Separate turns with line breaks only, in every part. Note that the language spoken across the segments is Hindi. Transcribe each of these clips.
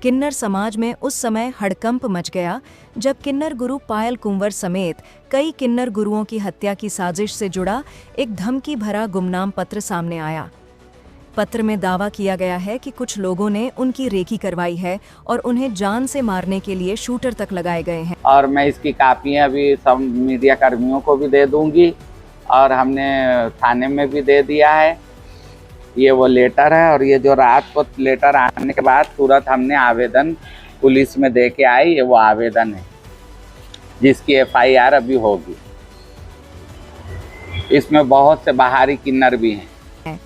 किन्नर समाज में उस समय हड़कंप मच गया जब किन्नर गुरु पायल कुंवर समेत कई किन्नर गुरुओं की हत्या की साजिश से जुड़ा एक धमकी भरा गुमनाम पत्र सामने आया। पत्र में दावा किया गया है कि कुछ लोगों ने उनकी रेकी करवाई है और उन्हें जान से मारने के लिए शूटर तक लगाए गए हैं।
और मैं इसकी कापियां भी सब मीडिया कर्मियों को भी दे दूंगी और हमने थाने में भी दे दिया है। ये वो लेटर है और ये जो रात को लेटर आने के बाद तुरंत हमने आवेदन पुलिस में दे के आई। ये वो आवेदन है जिसकी FIR अभी होगी। इसमें बहुत से बाहरी किन्नर भी हैं।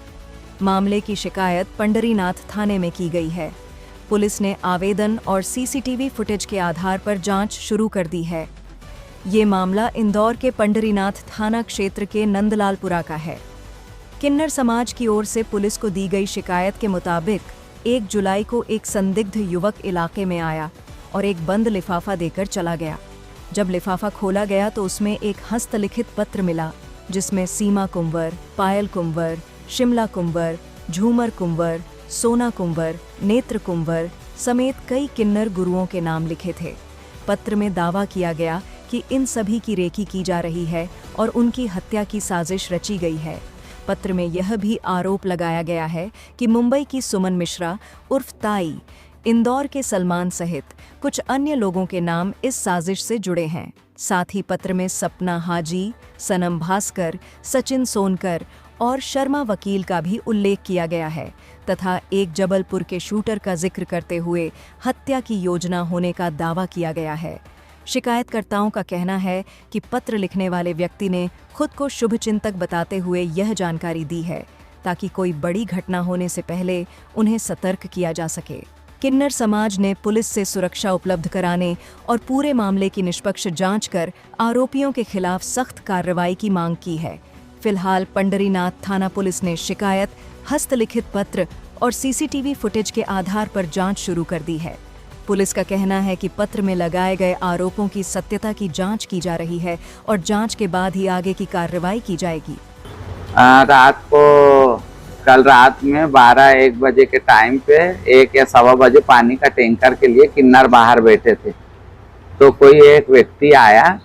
मामले की शिकायत पंडरीनाथ थाने में की गई है। पुलिस ने आवेदन और CCTV फुटेज के आधार पर जांच शुरू कर दी है। ये मामला इंदौर के पंडरीनाथ थाना क्षेत्र के नंदलालपुरा का है। किन्नर समाज की ओर से पुलिस को दी गई शिकायत के मुताबिक 1 जुलाई को एक संदिग्ध युवक इलाके में आया और एक बंद लिफाफा देकर चला गया। जब लिफाफा खोला गया तो उसमें एक हस्तलिखित पत्र मिला जिसमें सीमा कुंवर, पायल कुंवर, शिमला कुंवर, झूमर कुंवर, सोना कुंवर, नेत्र कुंवर समेत कई किन्नर गुरुओं के नाम लिखे थे। पत्र में दावा किया गया कि इन सभी की रेकी की जा रही है और उनकी हत्या की साजिश रची गई है। पत्र में यह भी आरोप लगाया गया है कि मुंबई की सुमन मिश्रा उर्फ ताई, इंदौर के सलमान सहित कुछ अन्य लोगों के नाम इस साजिश से जुड़े हैं। साथ ही पत्र में सपना हाजी, सनम भास्कर, सचिन सोनकर और शर्मा वकील का भी उल्लेख किया गया है तथा एक जबलपुर के शूटर का जिक्र करते हुए हत्या की योजना होने का दावा किया गया है। शिकायतकर्ताओं का कहना है कि पत्र लिखने वाले व्यक्ति ने खुद को शुभचिंतक बताते हुए यह जानकारी दी है ताकि कोई बड़ी घटना होने से पहले उन्हें सतर्क किया जा सके। किन्नर समाज ने पुलिस से सुरक्षा उपलब्ध कराने और पूरे मामले की निष्पक्ष जांच कर आरोपियों के खिलाफ सख्त कार्रवाई की मांग की है। फिलहाल पंडरीनाथ थाना पुलिस ने शिकायत, हस्तलिखित पत्र और CCTV फुटेज के आधार पर जांच शुरू कर दी है। पुलिस का कहना है कि पत्र में लगाए गए आरोपों की सत्यता की जांच की जा रही है और जांच के बाद ही आगे की कार्रवाई की जाएगी।
रात को कल रात में 12-1 बजे के टाइम पे 1 या सवा बजे पानी का टैंकर के लिए किन्नर बाहर बैठे थे तो कोई एक व्यक्ति आया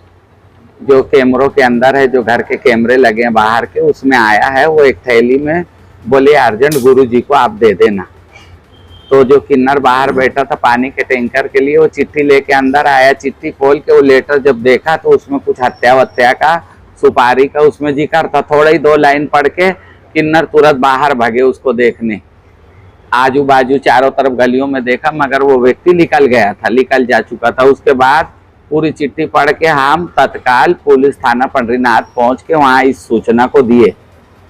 जो कैमरों के अंदर है, जो घर के कैमरे लगे हैं बाहर के, उसमें आया है। वो एक थैली में बोले अर्जेंट गुरुजी को आप दे देना। तो जो किन्नर बाहर बैठा था पानी के टैंकर के लिए, वो चिट्ठी लेके अंदर आया। चिट्ठी खोल के वो लेटर जब देखा तो उसमें कुछ हत्या वत्या का, सुपारी का उसमें जिक्र था। थोड़ा ही 2 लाइन पढ़ के किन्नर तुरंत बाहर भागे उसको देखने। आजू बाजू चारों तरफ गलियों में देखा मगर वो व्यक्ति निकल गया था, निकल जा चुका था। उसके बाद पूरी चिट्ठी पढ़ के हम तत्काल पुलिस थाना पंडरीनाथ पहुंच के वहाँ इस सूचना को दिए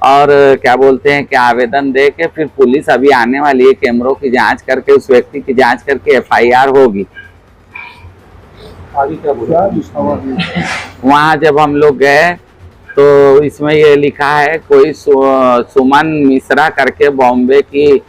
और क्या बोलते हैं कि आवेदन दे के फिर पुलिस अभी आने वाली है। कैमरों की जांच करके उस व्यक्ति की जांच करके FIR होगी। वहाँ जब हम लोग गए तो इसमें ये लिखा है कोई सुमन मिश्रा करके, बॉम्बे की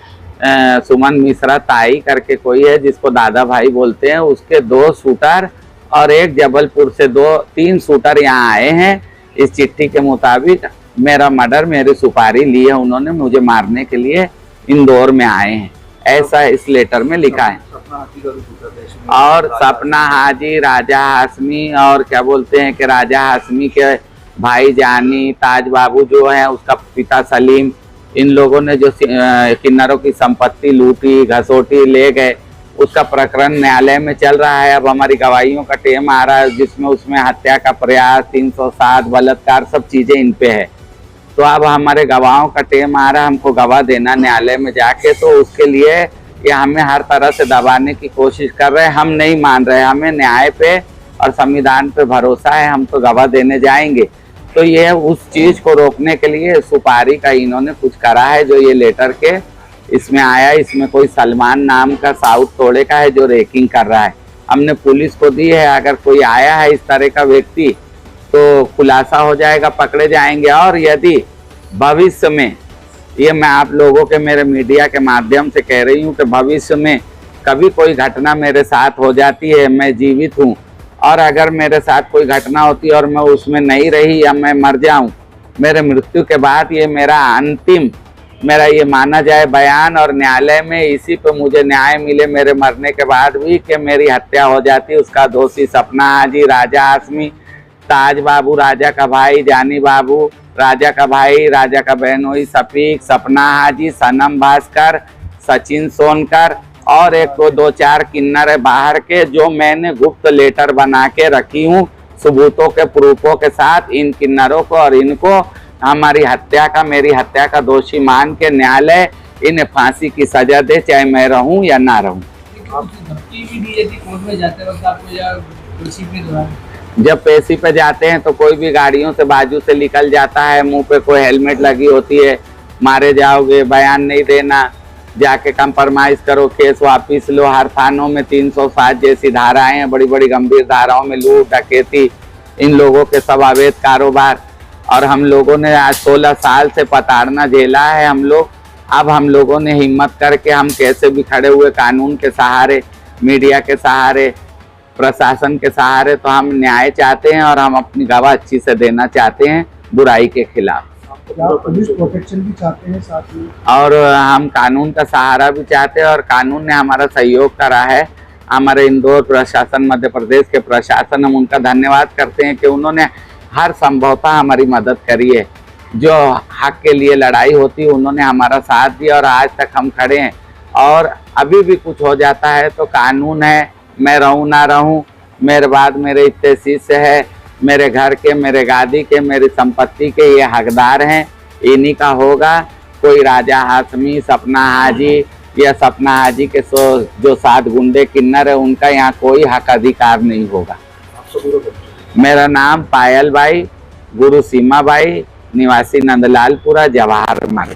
सुमन मिश्रा ताई करके कोई है जिसको दादा भाई बोलते हैं, उसके 2 शूटर और एक जबलपुर से 2-3 शूटर यहाँ आए हैं। इस चिट्ठी के मुताबिक मेरा मर्डर, मेरी सुपारी ली है उन्होंने, मुझे मारने के लिए इंदौर में आए हैं, ऐसा इस लेटर में लिखा है। और सपना हाजी, राजा हाशमी और क्या बोलते हैं कि राजा हाशमी के भाई जानी, ताज बाबू जो है उसका पिता सलीम, इन लोगों ने जो किन्नरों की संपत्ति लूटी, घसोटी, ले गए, उसका प्रकरण न्यायालय में चल रहा है। अब हमारी गवाहियों का टेम आ रहा है जिसमें उसमें हत्या का प्रयास, 307 बलात्कार, सब चीजें इन पे है। तो अब हमारे गवाहों का टेम आ रहा है, हमको गवाह देना न्यायालय में जाके। तो उसके लिए ये हमें हर तरह से दबाने की कोशिश कर रहे हैं। हम नहीं मान रहे, हमें न्याय पे और संविधान पे भरोसा है, हम तो गवाह देने जाएंगे। तो ये उस चीज को रोकने के लिए सुपारी का इन्होंने कुछ करा है जो ये लेटर के इसमें आया। इसमें कोई सलमान नाम का साउथ तोड़े का है जो रेकिंग कर रहा है। हमने पुलिस को दी है, अगर कोई आया है इस तरह का व्यक्ति तो खुलासा हो जाएगा, पकड़े जाएंगे। और यदि भविष्य में, ये मैं आप लोगों के, मेरे मीडिया के माध्यम से कह रही हूँ कि भविष्य में कभी कोई घटना मेरे साथ हो जाती है, मैं जीवित हूँ, और अगर मेरे साथ कोई घटना होती है और मैं उसमें नहीं रही या मैं मर जाऊँ, मेरे मृत्यु के बाद ये मेरा अंतिम मेरा ये माना जाए बयान, और न्यायालय में इसी पे मुझे न्याय मिले मेरे मरने के बाद भी कि मेरी हत्या हो जाती। उसका दोषी सपना हाजी, राजा हाशमी, ताज बाबू राजा का भाई, जानी बाबू राजा का भाई, राजा का बहनोई शफीक, सपना हाजी, सनम भास्कर, सचिन सोनकर और एक को 2-4 किन्नर है बाहर के, जो मैंने गुप्त लेटर बना के रखी हूँ सबूतों के प्रूफों के साथ। इन किन्नरों को और इनको हमारी हत्या का, मेरी हत्या का दोषी मान के न्यायालय इन्हें फांसी की सजा दे, चाहे मैं रहूं या ना रहूं। जब पेशी पे जाते हैं तो कोई भी गाड़ियों से बाजू से निकल जाता है, मुंह पे कोई हेलमेट लगी होती है, मारे जाओगे, बयान नहीं देना, जाके कंप्रोमाइज करो, केस वापिस लो। हर थानों में 307 जैसी धाराएं हैं, बड़ी बड़ी गंभीर धाराओं में लूट डकैती, इन लोगों के सब अवैध कारोबार। और हम लोगों ने आज 16 साल से प्रताड़ना झेला है हम लोग। अब हम लोगों ने हिम्मत करके हम कैसे भी खड़े हुए, कानून के सहारे, मीडिया के सहारे, प्रशासन के सहारे। तो हम न्याय चाहते हैं और हम अपनी गवाह अच्छी से देना चाहते हैं बुराई के खिलाफ।
पुलिस प्रोटेक्शन भी चाहते हैं साथ में,
और हम कानून का सहारा भी चाहते हैं, और कानून ने हमारा सहयोग करा है। हमारे इंदौर प्रशासन, मध्य प्रदेश के प्रशासन, हम उनका धन्यवाद करते हैं कि उन्होंने हर संभवतः हमारी मदद करी है। जो हक के लिए लड़ाई होती है उन्होंने हमारा साथ दिया और आज तक हम खड़े हैं। और अभी भी कुछ हो जाता है तो कानून है, मैं रहूं ना रहूं, मेरे बाद मेरे इतने शिष्य है, मेरे घर के, मेरे गादी के, मेरी संपत्ति के ये हकदार हैं, इन्हीं का होगा। कोई राजा हाशमी, सपना हाजी या सपना हाजी के जो 7 गुंडे किन्नर है, उनका यहाँ कोई हक अधिकार नहीं होगा। मेरा नाम पायल बाई, गुरु सीमा बाई, निवासी नंदलालपुरा, जवाहर मार्ग।